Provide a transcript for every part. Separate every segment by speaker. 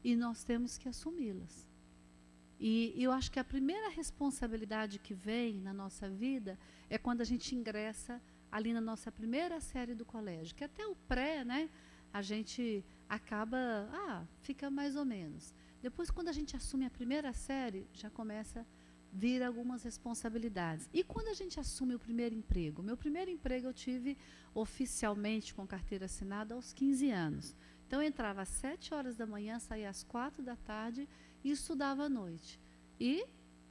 Speaker 1: e nós temos que assumi-las. E eu acho que a primeira responsabilidade que vem na nossa vida é quando a gente ingressa ali na nossa primeira série do colégio, que até o pré, né, a gente acaba, fica mais ou menos. Depois, quando a gente assume a primeira série, já começa a vir algumas responsabilidades. E quando a gente assume o primeiro emprego? Meu primeiro emprego eu tive oficialmente com carteira assinada aos 15 anos. Então, eu entrava às 7 horas da manhã, saía às 4 da tarde e estudava à noite. E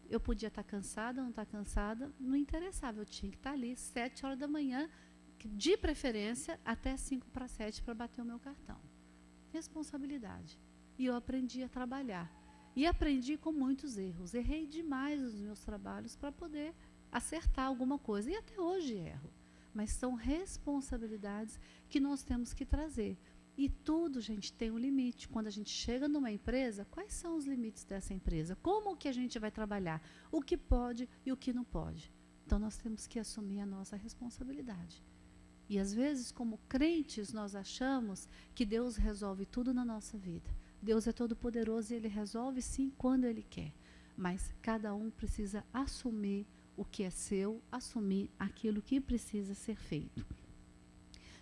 Speaker 1: eu podia estar cansada, não estar cansada, não interessava. Eu tinha que estar ali 7 horas da manhã, de preferência, até 5 para 7 para bater o meu cartão. Responsabilidade. E eu aprendi a trabalhar. E aprendi com muitos erros. Errei demais nos meus trabalhos para poder acertar alguma coisa. E até hoje erro. Mas são responsabilidades que nós temos que trazer. E tudo, gente, tem um limite. Quando a gente chega numa empresa, quais são os limites dessa empresa? Como que a gente vai trabalhar? O que pode e o que não pode? Então, nós temos que assumir a nossa responsabilidade. E, às vezes, como crentes, nós achamos que Deus resolve tudo na nossa vida. Deus é todo poderoso e Ele resolve, sim, quando Ele quer. Mas cada um precisa assumir o que é seu, assumir aquilo que precisa ser feito.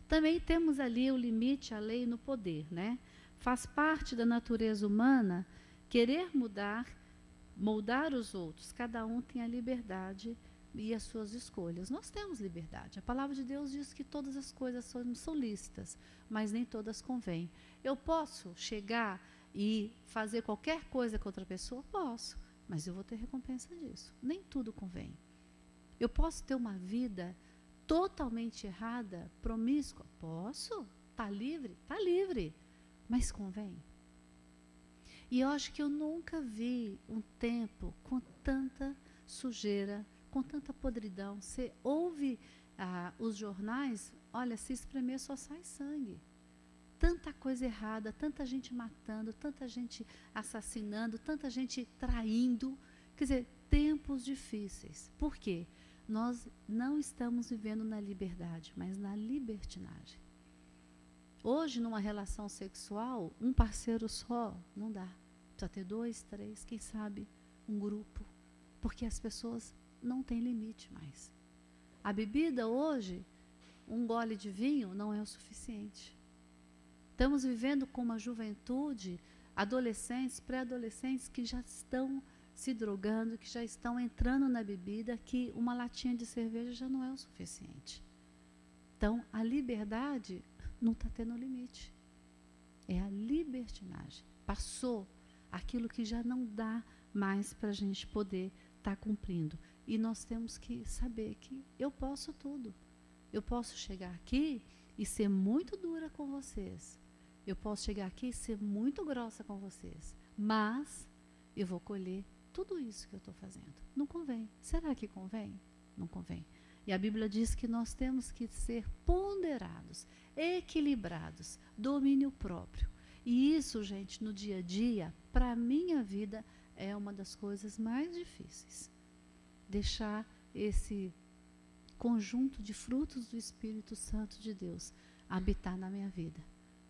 Speaker 1: Também temos ali o limite, a lei no poder, né? Faz parte da natureza humana querer moldar os outros. Cada um tem a liberdade e as suas escolhas. Nós temos liberdade. A palavra de Deus diz que todas as coisas são lícitas, mas nem todas convêm. Eu posso chegar e fazer qualquer coisa com outra pessoa? Posso, mas eu vou ter recompensa disso. Nem tudo convém. Eu posso ter uma vida totalmente errada, promíscua? Posso? Está livre? Está livre. Mas convém? E eu acho que eu nunca vi um tempo com tanta sujeira, com tanta podridão. Você ouve os jornais, olha, se espremer só sai sangue. Tanta coisa errada, tanta gente matando, tanta gente assassinando, tanta gente traindo. Quer dizer, tempos difíceis. Por quê? Nós não estamos vivendo na liberdade, mas na libertinagem. Hoje, numa relação sexual, um parceiro só não dá. Precisa ter 2, 3, quem sabe, um grupo. Porque as pessoas não têm limite mais. A bebida hoje, um gole de vinho não é o suficiente. Estamos vivendo com uma juventude, adolescentes, pré-adolescentes que já estão se drogando, que já estão entrando na bebida, que uma latinha de cerveja já não é o suficiente. Então, a liberdade não está tendo limite. É a libertinagem. Passou aquilo que já não dá mais para a gente poder estar cumprindo. E nós temos que saber que eu posso tudo. Eu posso chegar aqui e ser muito dura com vocês. Eu posso chegar aqui e ser muito grossa com vocês. Mas eu vou colher tudo isso que eu estou fazendo. Não convém. Será que convém? Não convém. E a Bíblia diz que nós temos que ser ponderados, equilibrados, domínio próprio. E isso, gente, no dia a dia, para a minha vida, é uma das coisas mais difíceis. Deixar esse conjunto de frutos do Espírito Santo de Deus habitar na minha vida.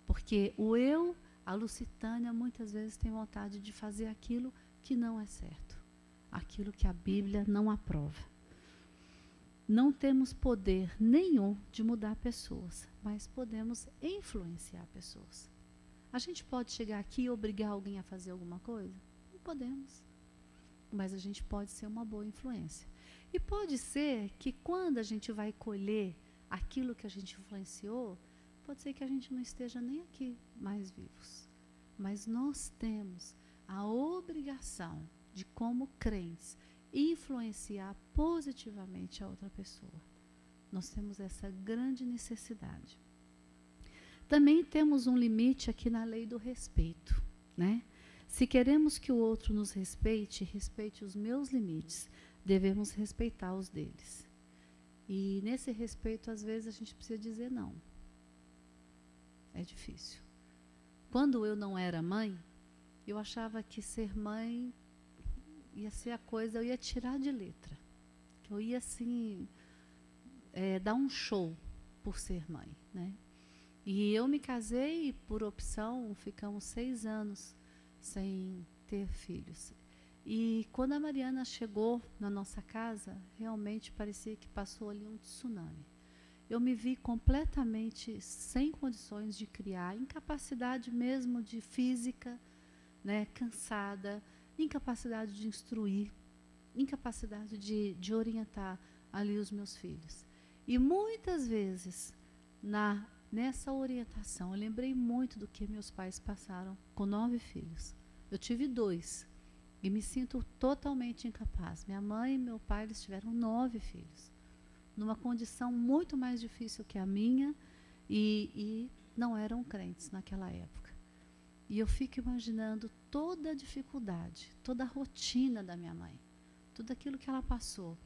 Speaker 1: Porque o eu, a Lucitânia, muitas vezes tem vontade de fazer aquilo que não é certo. Aquilo que a Bíblia não aprova. Não temos poder nenhum de mudar pessoas, mas podemos influenciar pessoas. A gente pode chegar aqui e obrigar alguém a fazer alguma coisa? Não podemos. Mas a gente pode ser uma boa influência. E pode ser que quando a gente vai colher aquilo que a gente influenciou, pode ser que a gente não esteja nem aqui mais vivos. Mas nós temos a obrigação de, como crentes, influenciar positivamente a outra pessoa. Nós temos essa grande necessidade. Também temos um limite aqui na lei do respeito, né? Se queremos que o outro nos respeite, respeite os meus limites, devemos respeitar os deles. E nesse respeito, às vezes, a gente precisa dizer não. É difícil. Quando eu não era mãe, eu achava que ser mãe ia ser a coisa, eu ia tirar de letra. Que eu ia, assim, dar um show por ser mãe, né? E eu me casei por opção, ficamos 6 anos sem ter filhos. E quando a Mariana chegou na nossa casa, realmente parecia que passou ali um tsunami. Eu me vi completamente sem condições de criar, incapacidade mesmo de física, né, cansada, incapacidade de instruir, incapacidade de orientar ali os meus filhos. E muitas vezes, nessa orientação, eu lembrei muito do que meus pais passaram com 9 filhos. Eu tive 2 e me sinto totalmente incapaz. Minha mãe e meu pai, eles tiveram 9 filhos, numa condição muito mais difícil que a minha, e não eram crentes naquela época. E eu fico imaginando toda a dificuldade, toda a rotina da minha mãe, tudo aquilo que ela passou.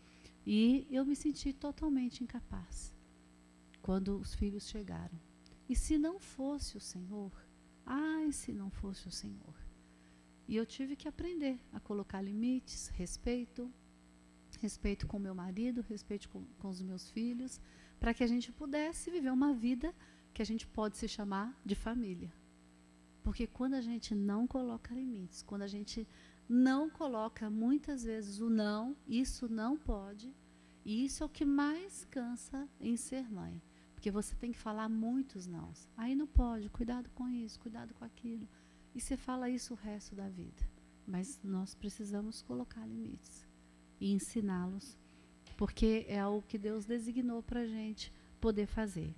Speaker 1: E eu me senti totalmente incapaz quando os filhos chegaram. E se não fosse o Senhor, ai, se não fosse o Senhor. E eu tive que aprender a colocar limites, respeito com meu marido, respeito com os meus filhos, para que a gente pudesse viver uma vida que a gente pode se chamar de família. Porque quando a gente não coloca limites, quando a gente não coloca muitas vezes o não, isso não pode, e isso é o que mais cansa em ser mãe. Porque você tem que falar muitos nãos. Aí não pode, cuidado com isso, cuidado com aquilo. E você fala isso o resto da vida. Mas nós precisamos colocar limites e ensiná-los, porque é o que Deus designou para a gente poder fazer.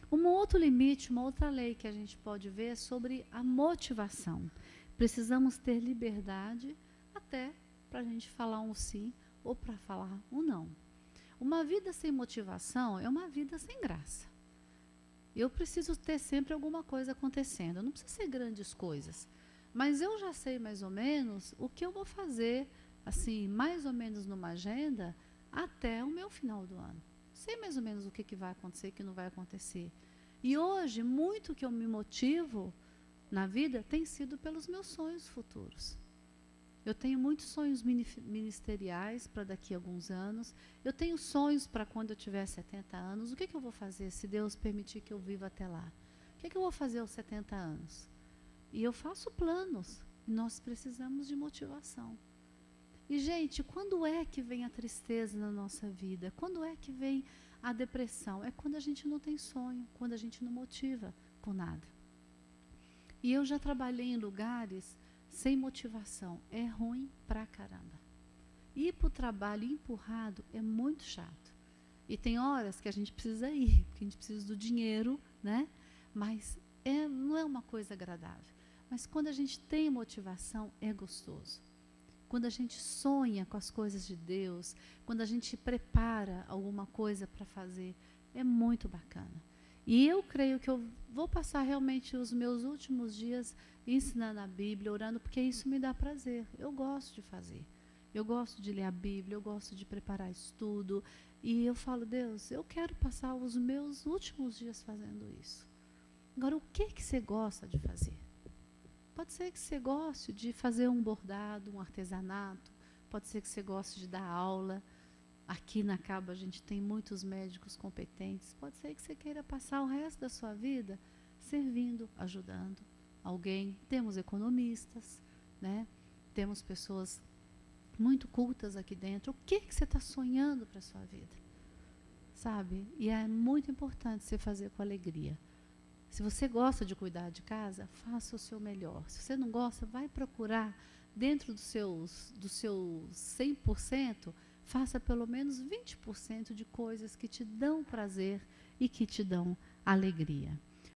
Speaker 1: Um outro limite, uma outra lei que a gente pode ver é sobre a motivação. Precisamos ter liberdade até para a gente falar um sim ou para falar um não. Uma vida sem motivação é uma vida sem graça. Eu preciso ter sempre alguma coisa acontecendo. Não precisa ser grandes coisas, mas eu já sei mais ou menos o que eu vou fazer, assim, mais ou menos numa agenda até o meu final do ano. Sei mais ou menos o que vai acontecer, o que não vai acontecer. E hoje, muito que eu me motivo na vida tem sido pelos meus sonhos futuros. Eu tenho muitos sonhos ministeriais para daqui a alguns anos. Eu tenho sonhos para quando eu tiver 70 anos. O que eu vou fazer se Deus permitir que eu viva até lá? O que eu vou fazer aos 70 anos? E eu faço planos. E nós precisamos de motivação. E, gente, quando é que vem a tristeza na nossa vida? Quando é que vem a depressão? É quando a gente não tem sonho, quando a gente não motiva com nada. E eu já trabalhei em lugares sem motivação. É ruim pra caramba. Ir para o trabalho empurrado é muito chato. E tem horas que a gente precisa ir, porque a gente precisa do dinheiro, né? Mas não é uma coisa agradável. Mas quando a gente tem motivação, é gostoso. Quando a gente sonha com as coisas de Deus, quando a gente prepara alguma coisa para fazer, é muito bacana. E eu creio que eu vou passar realmente os meus últimos dias ensinando a Bíblia, orando, porque isso me dá prazer. Eu gosto de fazer. Eu gosto de ler a Bíblia, eu gosto de preparar estudo. E eu falo, Deus, eu quero passar os meus últimos dias fazendo isso. Agora, o que você gosta de fazer? Pode ser que você goste de fazer um bordado, um artesanato. Pode ser que você goste de dar aula. Aqui na Caba a gente tem muitos médicos competentes. Pode ser que você queira passar o resto da sua vida servindo, ajudando alguém. Temos economistas, né? Temos pessoas muito cultas aqui dentro. O que você está sonhando para a sua vida? Sabe? E é muito importante você fazer com alegria. Se você gosta de cuidar de casa, faça o seu melhor. Se você não gosta, vai procurar dentro dos seus 100%, faça pelo menos 20% de coisas que te dão prazer e que te dão alegria.